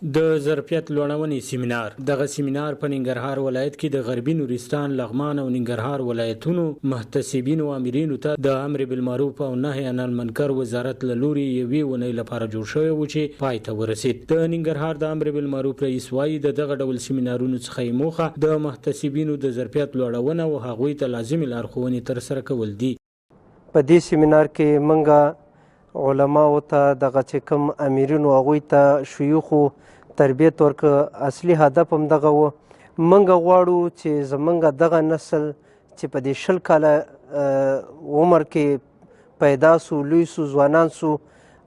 د ظرفیت لوړونې سیمینار. دغه سیمینار په ننګرهار ولایت کې د غربي نورستان، لغمان او ننګرهار ولایتونو محتسبینو او امرینو ته د امر بالمعروف او نهي عن المنکر وزارت له لوري یوې اونۍ لپاره جوړ شوی و چې پای ته ورسید. د ننګرهار د امر بالمعروف رئیس وایي د دغه ډول سیمینارونو څخه موخه د محتسبینو د ظرفیت لوړونه او هغوی ته لازمې لارښوونې ترسره کول دي. په دې سیمینار کې منګه علماو ته دغه چې کوم امیرینو هغوی ته شیوخو تربیت ورکړه. اصلي هدف هم دغه و. منګه غواړو چې زمونږ دغه نسل چې په دې 20 کاله عمر کې پیدا سو، لوی سو، ځوانان سو،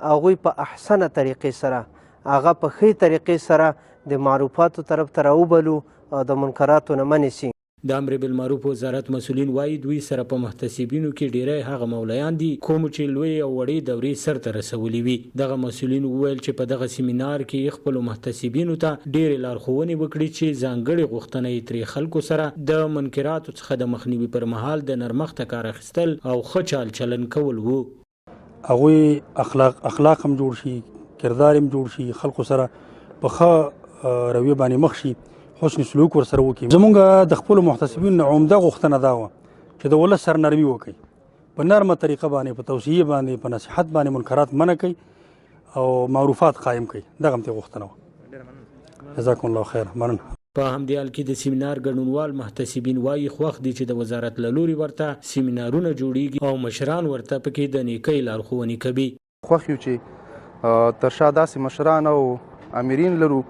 هغوی په احسنه طریقې سره هغه په ښې طریقې سره د معروفاتو طرف ته راوبلو او د منکراتو نه منې سي. د امر بالمعروف وزارت مسؤلین وایي دوی سره په محتسبینو کې ډیری هغه مولیان دي کوم چې لوی او وړې دورې سرته رسولي وي. دغه مسؤلین وویل چې په دغه سیمینار کې خپلو محتسبینو ته ډېرې لارښوونې وکړي چې ځانګړې غوښتنه یې ترې خلکو سره د منکراتو څخه د مخنیوي پر مهال د نرمښته کار اخیستل او ښه چال چلن کول وو. هغوی اخلاق هم جوړ شي، کردار هم جوړ شي، خلکو سره په ښه رویه باندې مخ شي، حسن سلوک ورسره وکړي. زمونږ د خپلو محتسبینو عمده غوښتنه دا وه چې د ولس سره نرمي وکړي، په نرمه طریقه باندې، په توصیې باندې، په نصیحت باندې منکرات منع کوي او معروفات قایم کوي. دغه هم ترې غوښتنه وه. جزاکم الله خیر. مننه. په همدې حال کې د سیمینار ګډونوال محتسبین وایي خوښ دي چې د وزارت له لوري ورته سیمینارونه جوړیږي او مشران ورته پکې د نیکۍ لارښوونې کوي. خوښ یو چې تر شا داسې مشران او امرین لرو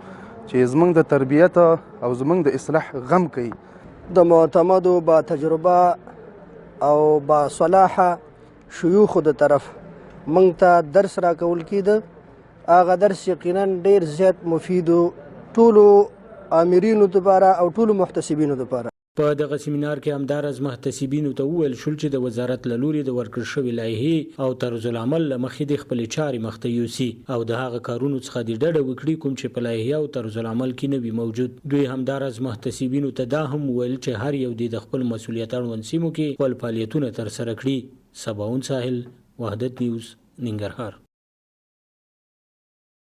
چې زمونږ د تربیت او زمونږ د اصلاح غم کوي. د معتمدو با تجربه او با صلاحه شیوخو د طرف موږ ته درس راکول کېده. هغه درس یقینا ډیر زیات مفید و ټولو امرینو دپاره او ټولو محتسبینو دپاره. په دغه سیمینار کې همدارز محتسبینو ته وویل شول چې د وزارت له لوري د ورکړل شوې لایحې او طرز العمل له مخې د خپلې چارې مخته یوسي او د هغه کارونو څخه د ډډه وکړي کوم چې په لایحې او طرز العمل کې نه وي موجود. دوی همدارز محتسبینو ته دا هم وویل چې هر یو د خپل مسؤلیت اړوند سیمو کې خپل فعالیتونه ترسره کړي. سباون ساحل، وحدت نیوز، ننګرهار.